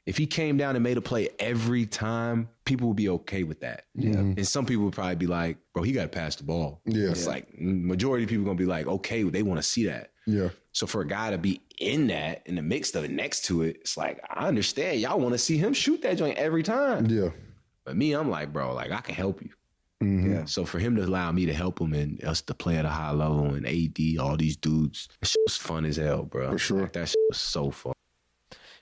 if he came down and made a play every time, people would be okay with that. Yeah. And some people would probably be like, bro, he got to pass the ball. Yeah. It's like, majority of people going to be like, okay, they want to see that. Yeah. So for a guy to be in the mix of it, next to it, it's like, I understand. Y'all want to see him shoot that joint every time. Yeah. But me, I'm like, bro, like, I can help you. Yeah. So for him to allow me to help him and us to play at a high level and AD, all these dudes, that shit was fun as hell, bro. For sure. Like, that shit was so fun.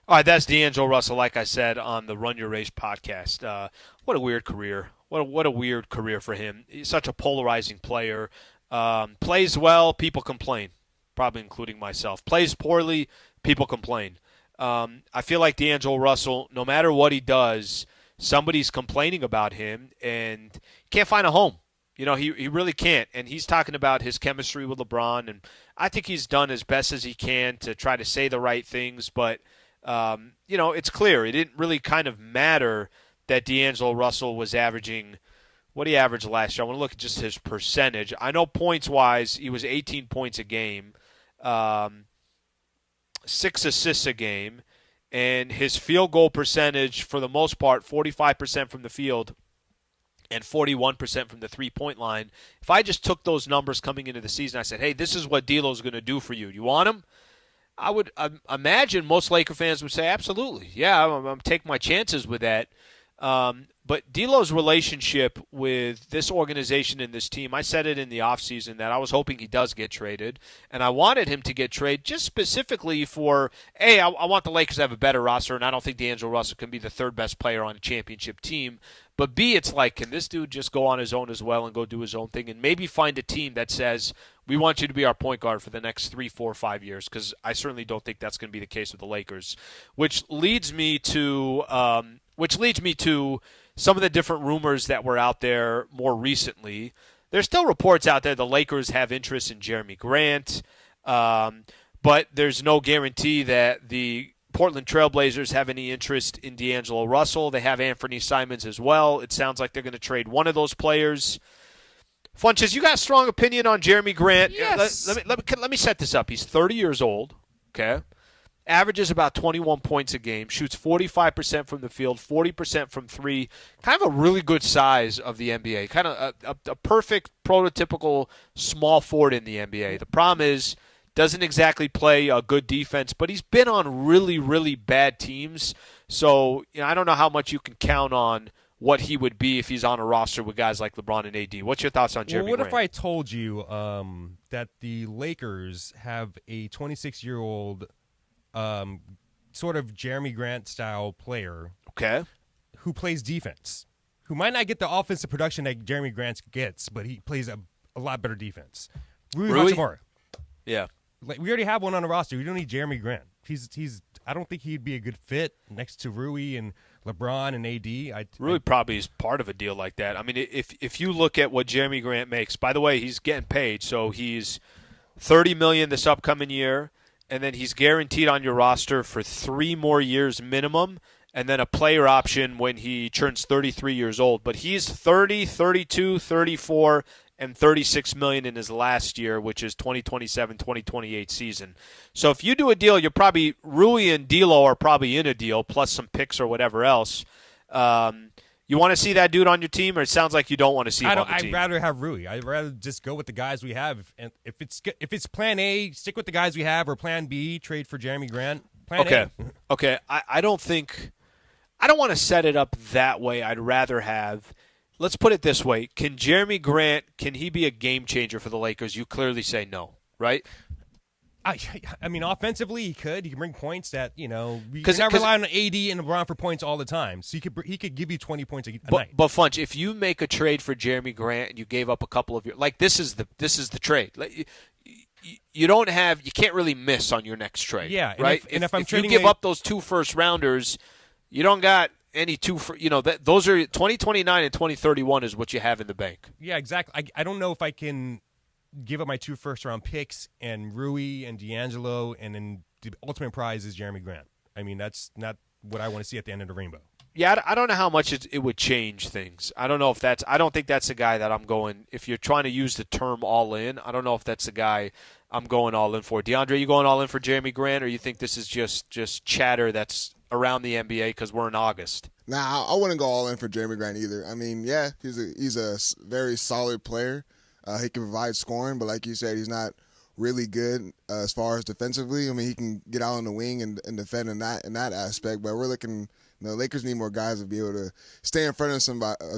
All right, that's D'Angelo Russell, like I said, on the Run Your Race podcast. What a weird career. What a weird career for him. He's such a polarizing player. Plays well, people complain, probably including myself. Plays poorly, people complain. I feel like D'Angelo Russell, no matter what he does, somebody's complaining about him, and he can't find a home. You know, he really can't. And he's talking about his chemistry with LeBron, and I think he's done as best as he can to try to say the right things, but you know, it's clear. It didn't really kind of matter that D'Angelo Russell was averaging, what he averaged last year. I want to look at just his percentage. I know points-wise, he was 18 points a game, 6 assists a game, and his field goal percentage, for the most part, 45% from the field and 41% from the three-point line. If I just took those numbers coming into the season, I said, hey, this is what D'Lo's going to do for you. You want him? I would imagine most Laker fans would say, absolutely. Yeah, I'm taking my chances with that. But D'Lo's relationship with this organization and this team, I said it in the offseason that I was hoping he does get traded, and I wanted him to get traded just specifically for, A, I want the Lakers to have a better roster, and I don't think D'Angelo Russell can be the third best player on a championship team. But B, it's like, can this dude just go on his own as well and go do his own thing and maybe find a team that says, we want you to be our point guard for the next 3, 4, 5 years, because I certainly don't think that's going to be the case with the Lakers, which leads me to some of the different rumors that were out there more recently. There's still reports out there the Lakers have interest in Jerami Grant, but there's no guarantee that the Portland Trailblazers have any interest in D'Angelo Russell. They have Anthony Simons as well. It sounds like they're going to trade one of those players. Funches, you got a strong opinion on Jerami Grant? Yes. Let me set this up. He's 30 years old, okay? Averages about 21 points a game, shoots 45% from the field, 40% from three. Kind of a really good size of the NBA. Kind of a perfect prototypical small forward in the NBA. The problem is, doesn't exactly play a good defense, but he's been on really, really bad teams. So I don't know how much you can count on what he would be if he's on a roster with guys like LeBron and AD. What's your thoughts on Jerami Grant? What if I told you that the Lakers have a 26-year-old sort of Jerami Grant style player, okay, who plays defense, who might not get the offensive production that Jerami Grant gets, but he plays a lot better defense. Rui Hachimura. Yeah. Like, we already have one on the roster. We don't need Jerami Grant. He's. I don't think he'd be a good fit next to Rui and LeBron and AD. Rui probably is part of a deal like that. I mean, if you look at what Jerami Grant makes, by the way, he's getting paid, so he's $30 million this upcoming year, and then he's guaranteed on your roster for 3 more years minimum, and then a player option when he turns 33 years old. But he's 30, 32, 34, and $36 million in his last year, which is 2027-2028 season. So if you do a deal, you're probably Rui and D'Lo are probably in a deal, plus some picks or whatever else. You want to see that dude on your team, or it sounds like you don't want to see him on the team? I'd rather have Rui. I'd rather just go with the guys we have. And if it's Plan A, stick with the guys we have, or Plan B, trade for Jerami Grant. Plan A. Okay. I don't want to set it up that way. I'd rather have. Let's put it this way. Can Jerami Grant, can he be a game changer for the Lakers? You clearly say no, right? I mean, offensively, he could. He can bring points that, you're not relying on AD and LeBron for points all the time. So he could give you 20 points a night. But Funch, if you make a trade for Jerami Grant and you gave up a couple of your, like, this is the trade. Like, you can't really miss on your next trade. Yeah, right. If you give up those 2 first rounders, you don't got any 2 for, those are 2029 and 2031 is what you have in the bank. Yeah, exactly. I don't know if I can give up my 2 first-round picks and Rui and D'Angelo, and then the ultimate prize is Jerami Grant. I mean, that's not what I want to see at the end of the rainbow. Yeah, I don't know how much it would change things. I don't think that's the guy that I'm going, if you're trying to use the term all in, I don't know if that's the guy I'm going all in for. DeAndre, you going all in for Jerami Grant, or you think this is just chatter that's around the NBA because we're in August? Nah, I wouldn't go all in for Jerami Grant either. I mean, yeah, he's a very solid player. He can provide scoring, but like you said, he's not really good as far as defensively. I mean, he can get out on the wing and defend in that aspect, but we're looking. The Lakers need more guys to be able to stay in front of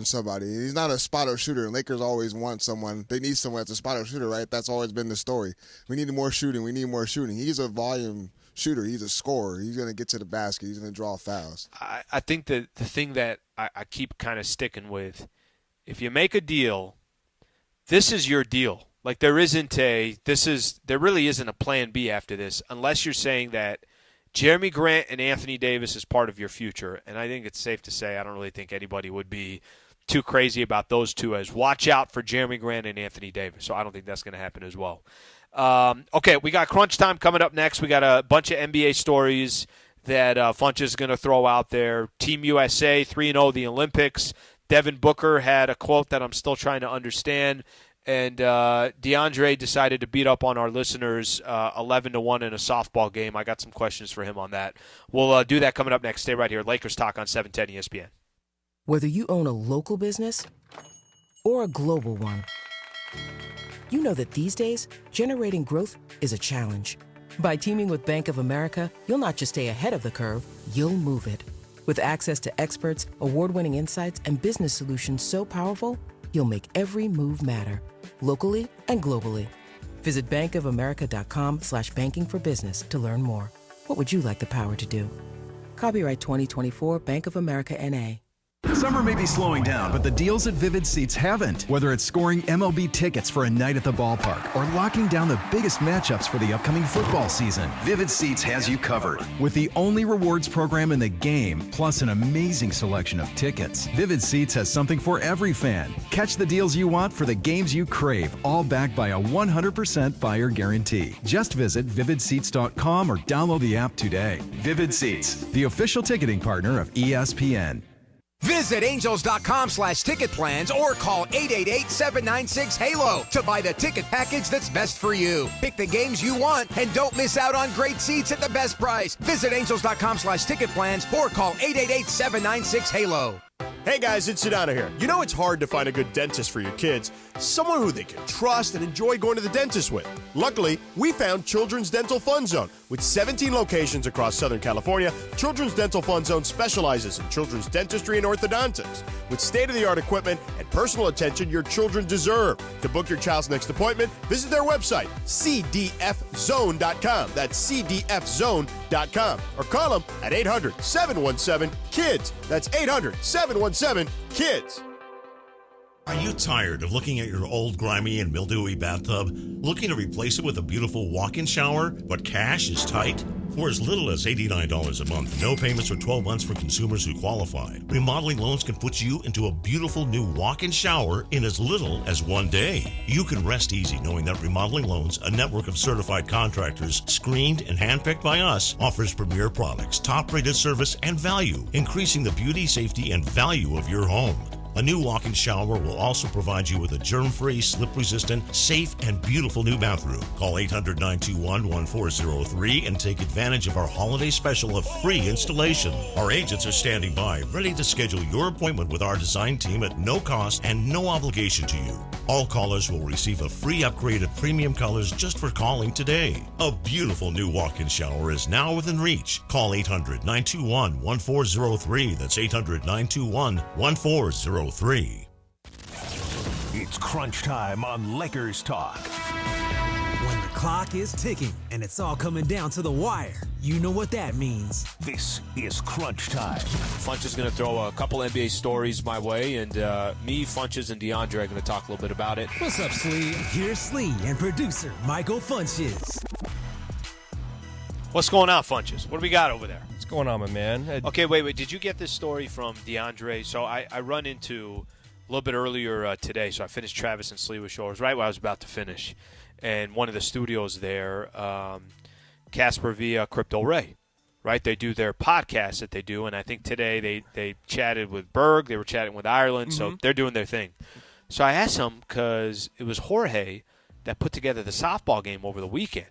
somebody. He's not a spot-up shooter, and Lakers always want someone. They need someone that's a spot-up shooter, right? That's always been the story. We need more shooting. He's a volume shooter. He's a scorer. He's going to get to the basket. He's going to draw fouls. I think that the thing that I keep kind of sticking with, if you make a deal, this is your deal. Like, there really isn't a plan B after this, unless you're saying that Jerami Grant and Anthony Davis is part of your future. And I think it's safe to say I don't really think anybody would be too crazy about those two as watch out for Jerami Grant and Anthony Davis. So I don't think that's going to happen as well. Okay, we got crunch time coming up next. We got a bunch of NBA stories that Funch is going to throw out there. Team USA 3-0 the Olympics. Devin Booker had a quote that I'm still trying to understand. And DeAndre decided to beat up on our listeners 11-1 in a softball game. I got some questions for him on that. We'll do that coming up next. Stay right here. Lakers Talk on 710 ESPN. Whether you own a local business or a global one, you know that these days, generating growth is a challenge. By teaming with Bank of America, you'll not just stay ahead of the curve, you'll move it. With access to experts, award-winning insights, and business solutions so powerful, you'll make every move matter, locally and globally. Visit bankofamerica.com/banking for business to learn more. What would you like the power to do? Copyright 2024 Bank of America N.A. Summer may be slowing down, but the deals at Vivid Seats haven't. Whether it's scoring MLB tickets for a night at the ballpark or locking down the biggest matchups for the upcoming football season, Vivid Seats has you covered. With the only rewards program in the game, plus an amazing selection of tickets, Vivid Seats has something for every fan. Catch the deals you want for the games you crave, all backed by a 100% buyer guarantee. Just visit vividseats.com or download the app today. Vivid Seats, the official ticketing partner of ESPN. Visit angels.com/ticket plans or call 888-796-HALO to buy the ticket package that's best for you. Pick the games you want and don't miss out on great seats at the best price. Visit angels.com/ticket plans or call 888-796-HALO. Hey guys, it's Sedano here. You know it's hard to find a good dentist for your kids, someone who they can trust and enjoy going to the dentist with. Luckily, we found Children's Dental Fun Zone. With 17 locations across Southern California, Children's Dental Fun Zone specializes in children's dentistry and orthodontics. With state-of-the-art equipment and personal attention your children deserve. To book your child's next appointment, visit their website, cdfzone.com. That's cdfzone.com. Or call them at 800-717-KIDS. That's 800-717-KIDS. Are you tired of looking at your old, grimy, and mildewy bathtub? Looking to replace it with a beautiful walk-in shower, but cash is tight? For as little as $89 a month, no payments for 12 months for consumers who qualify. Remodeling Loans can put you into a beautiful new walk-in shower in as little as 1 day. You can rest easy knowing that Remodeling Loans, a network of certified contractors screened and handpicked by us, offers premier products, top-rated service, and value, increasing the beauty, safety, and value of your home. A new walk-in shower will also provide you with a germ-free, slip-resistant, safe, and beautiful new bathroom. Call 800-921-1403 and take advantage of our holiday special of free installation. Our agents are standing by, ready to schedule your appointment with our design team at no cost and no obligation to you. All callers will receive a free upgrade of premium colors just for calling today. A beautiful new walk-in shower is now within reach. Call 800-921-1403. That's 800-921-1403. It's crunch time on Lakers Talk. When the clock is ticking and it's all coming down to the wire, you know what that means. This is crunch time. Funch is going to throw a couple NBA stories my way, and me, Funches, and DeAndre are going to talk a little bit about it. What's up, Slee? Here's Slee and producer Michael Funches. What's going on, Funches? What do we got over there? What's going on, my man? Okay, wait. Did you get this story from DeAndre? So I run into a little bit earlier today, so I finished Travis and Sliwa show. It was right when I was about to finish. And one of the studios there, Casper via Crypto Ray, right? They do their podcast that they do, and I think today they chatted with Berg. They were chatting with Ireland, so they're doing their thing. So I asked him because it was Jorge that put together the softball game over the weekend.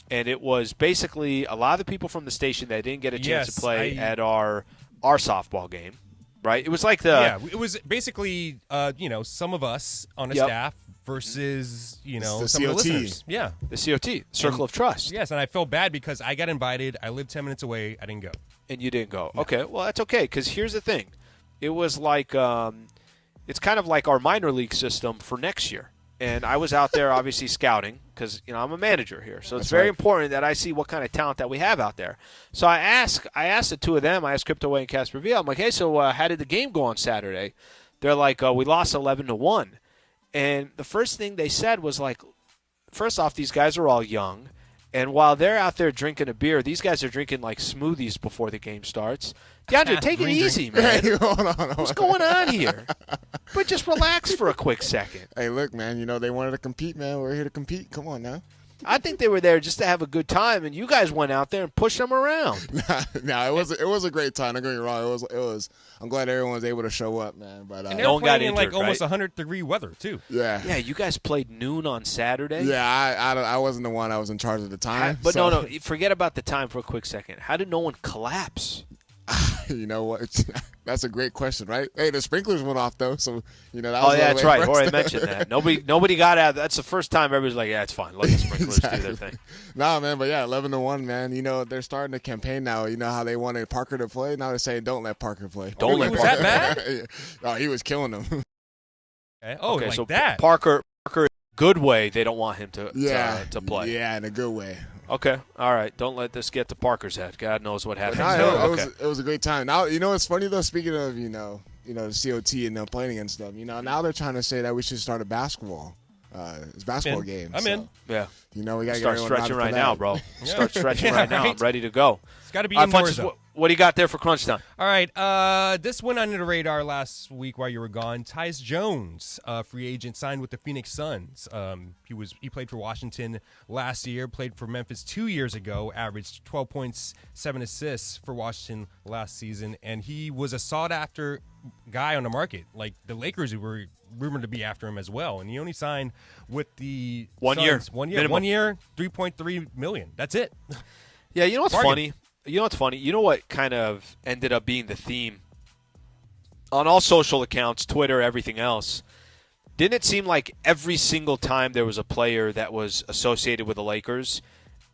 And it was basically a lot of the people from the station that didn't get a chance to play at our softball game, right? It was like it was basically some of us on a staff versus some of the listeners. Yeah, the COT Circle of Trust. Yes, and I felt bad because I got invited. I lived 10 minutes away. I didn't go, and you didn't go. No. Okay, well that's okay because here's the thing: it was like it's kind of like our minor league system for next year. And I was out there obviously scouting because I'm a manager here, so it's very important that I see what kind of talent that we have out there. So I asked the two of them. I asked Crypto Way and Casper Villa. I'm like, hey, so how did the game go on Saturday? They're like, we lost 11-1, and the first thing they said was like, first off, these guys are all young, and while they're out there drinking a beer, these guys are drinking like smoothies before the game starts. DeAndre, take it easy, man. Hey, hold on. What's going on here? But just relax for a quick second. Hey, look, man, they wanted to compete, man. We're here to compete. Come on now. I think they were there just to have a good time, and you guys went out there and pushed them around. No, it was a great time. Don't get me wrong. It was. I'm glad everyone was able to show up, man. But and they were playing in like almost 100-degree weather too. Yeah. Yeah, you guys played noon on Saturday. Yeah, I wasn't the one. I was in charge at the time. But no, forget about the time for a quick second. How did no one collapse? You know what? That's a great question, right? Hey, the sprinklers went off though, so that was. Oh yeah, that's right. Jorge mentioned that. Nobody got out. That's the first time everybody's like, yeah, it's fine. Let the sprinklers do their thing. Nah, man, but yeah, 11-1, man. They're starting to campaign now. You know how they wanted Parker to play. Now they're saying, don't let Parker play. Don't let was Parker. That bad? Oh, he was killing them. Okay, so that. Parker, good way. They don't want him to play. Yeah, in a good way. Okay, all right. Don't let this get to Parker's head. God knows what happens. It was a great time. Now, it's funny though. Speaking of, the COT and playing against them. Now they're trying to say that we should start a basketball game. I'm in. Yeah. We got to start stretching right now, bro. Start stretching right now. I'm ready to go. It's got to be indoors. What do you got there for crunch time? All right, this went under the radar last week while you were gone. Tyus Jones, free agent, signed with the Phoenix Suns. He played for Washington last year, played for Memphis 2 years ago, averaged 12 points, 7 assists for Washington last season, and he was a sought-after guy on the market. Like the Lakers were rumored to be after him as well, and he only signed with the Suns. 1 year, minimum. 1 year, $3.3 million. That's it. Yeah, you know what's funny? You know what's funny? You know what kind of ended up being the theme on all social accounts, Twitter, everything else? Didn't it seem like every single time there was a player that was associated with the Lakers,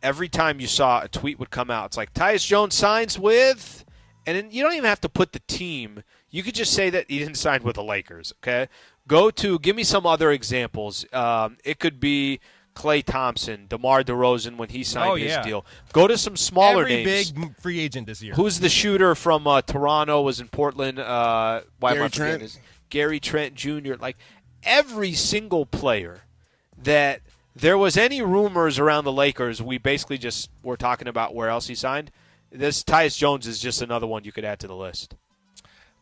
every time you saw a tweet would come out, it's like Tyus Jones signs with, and then you don't even have to put the team. You could just say that he didn't sign with the Lakers, okay? Give me some other examples. It could be Klay Thompson, DeMar DeRozan when he signed his deal. Go to some smaller names. Every big free agent this year. Who's the shooter from Toronto, was in Portland? Gary Trent. Gary Trent Jr. Like every single player that there was any rumors around the Lakers, we basically just were talking about where else he signed. This Tyus Jones is just another one you could add to the list.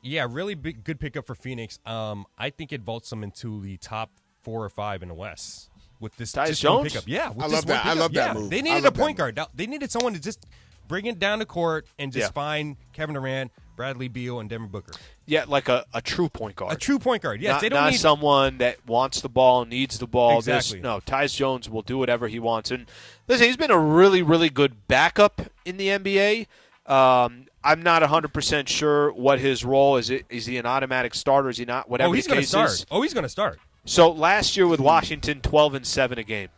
Yeah, really good pickup for Phoenix. I think it vaults them into the top 4 or 5 in the West. With this Tyus Jones? pickup. Yeah, with I this love that. Pickup. I love that move. They needed a point guard. They needed someone to just bring it down the court and just find Kevin Durant, Bradley Beal, and Devin Booker. Yeah, like a true point guard. A true point guard, yes. Not, they don't not need someone that wants the ball, needs the ball. Exactly. Tyus Jones will do whatever he wants. And listen, he's been a really, really good backup in the NBA. I'm not 100% sure what his role is. Is he an automatic starter? Is he not? Whatever he's going to start. He's going to start. So last year with Washington, 12-7 a game.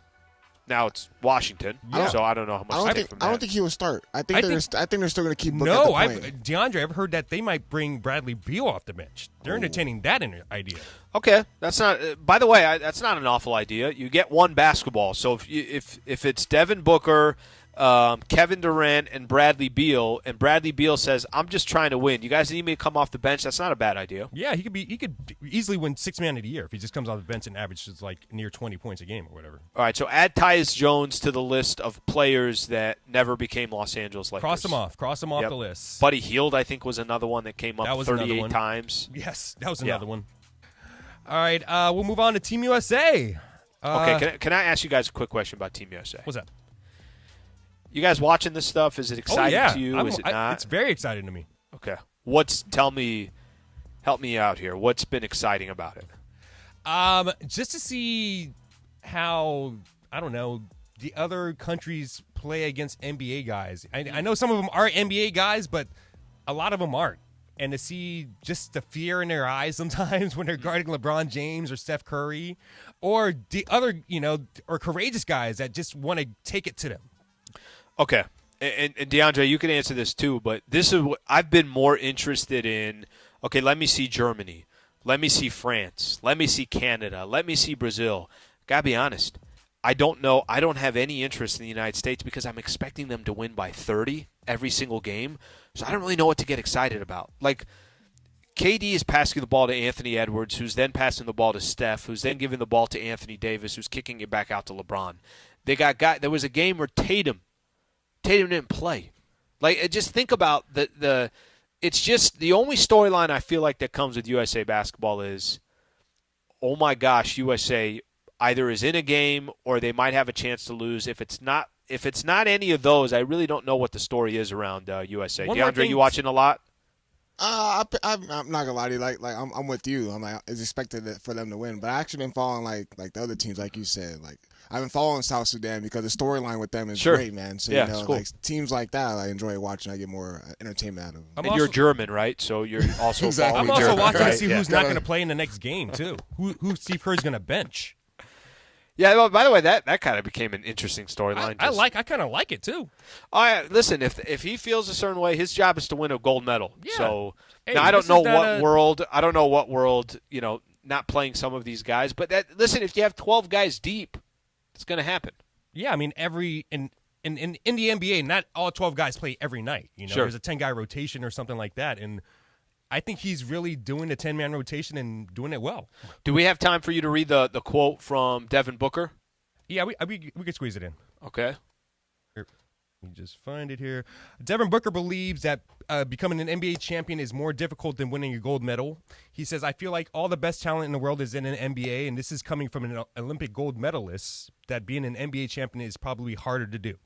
Now it's Washington, so I don't know how much. I don't think he will start. I think they're still going to keep. No, DeAndre, I've heard that they might bring Bradley Beal off the bench. They're entertaining that idea. Okay, that's not. By the way, that's not an awful idea. You get one basketball. So if it's Devin Booker, Kevin Durant, and Bradley Beal says, "I'm just trying to win. You guys need me to come off the bench." That's not a bad idea. Yeah, he could easily win 6 Man of the Year if he just comes off the bench and averages like near 20 points a game or whatever. All right, so add Tyus Jones to the list of players that never became Los Angeles Lakers. Cross them off the list. Buddy Hield, I think, was another one that came up 38 times. Yes, that was another one. All right, we'll move on to Team USA. Okay, can I ask you guys a quick question about Team USA? What's that? You guys watching this stuff? Is it exciting to you? Is it not? It's very exciting to me. Okay. Help me out here. What's been exciting about it? Just to see how, I don't know, the other countries play against NBA guys. I know some of them are NBA guys, but a lot of them aren't. And to see just the fear in their eyes sometimes when they're guarding LeBron James or Steph Curry, or the other, or courageous guys that just want to take it to them. Okay, and DeAndre, you can answer this too, but this is what I've been more interested in. Okay, let me see Germany. Let me see France. Let me see Canada. Let me see Brazil. Gotta be honest, I don't know. I don't have any interest in the United States because I'm expecting them to win by 30 every single game, so I don't really know what to get excited about. Like, KD is passing the ball to Anthony Edwards, who's then passing the ball to Steph, who's then giving the ball to Anthony Davis, who's kicking it back out to LeBron. There was a game where Tatum didn't play. Like, just think about it's just the only storyline I feel like that comes with USA basketball is, oh my gosh, USA, either is in a game or they might have a chance to lose. If it's not any of those, I really don't know what the story is around USA. DeAndre, you watching a lot? I'm not gonna lie to you. Like I'm with you. I'm like, it's expected for them to win, but I actually been following like the other teams, like you said. Like I've been following South Sudan because the storyline with them is great, man. So yeah, you know, cool. like teams like that, I enjoy watching. I get more entertainment out of them. And you're German, right? So you're also Exactly. I'm also German, watching right? to see who's not going to play in the next game too. Who Steve Kerr's going to bench? Yeah. Well, by the way, that kind of became an interesting storyline. I kind of like it too. Listen, if he feels a certain way, his job is to win a gold medal. Yeah. So Hey, now I don't know what world. I don't know what world. Not playing some of these guys, but listen, if you have 12 guys deep, it's going to happen. Yeah, I mean in the NBA, not all 12 guys play every night. Sure. There's a 10-guy rotation or something like that, and I think he's really doing a 10-man rotation and doing it well. Do we have time for you to read the quote from Devin Booker? Yeah, we could squeeze it in. Okay. Here, let me just find it here. Devin Booker believes that becoming an NBA champion is more difficult than winning a gold medal. He says, I feel like all the best talent in the world is in an NBA, and this is coming from an Olympic gold medalist, that being an NBA champion is probably harder to do.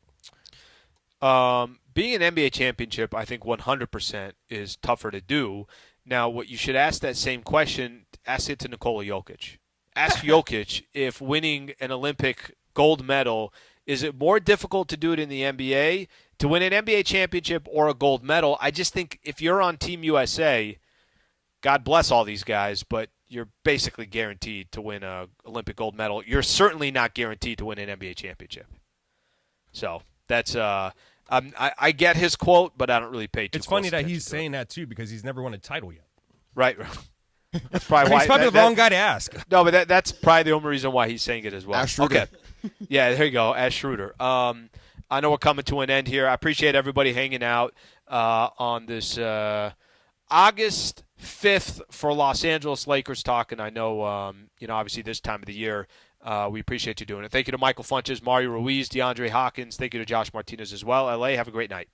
Being an NBA championship, I think 100% is tougher to do. Now, what you should ask that same question, ask it to Nikola Jokic. Ask Jokic if winning an Olympic gold medal, is it more difficult to do it in the NBA, to win an NBA championship or a gold medal? I just think if you're on Team USA, God bless all these guys, but you're basically guaranteed to win an Olympic gold medal. You're certainly not guaranteed to win an NBA championship. So that's I get his quote, but I don't really pay too It's funny close that he's attention to saying that too because he's never won a title yet. Right. That's probably why. He's probably the wrong guy to ask. No, but that's probably the only reason why he's saying it as well. Ash Schroeder. Okay. Yeah, there you go, Ash Schroeder. I know we're coming to an end here. I appreciate everybody hanging out on this August 5th for Los Angeles Lakers talk. And I know, obviously this time of the year, we appreciate you doing it. Thank you to Michael Funches, Mario Ruiz, DeAndre Hawkins. Thank you to Josh Martinez as well. LA, have a great night.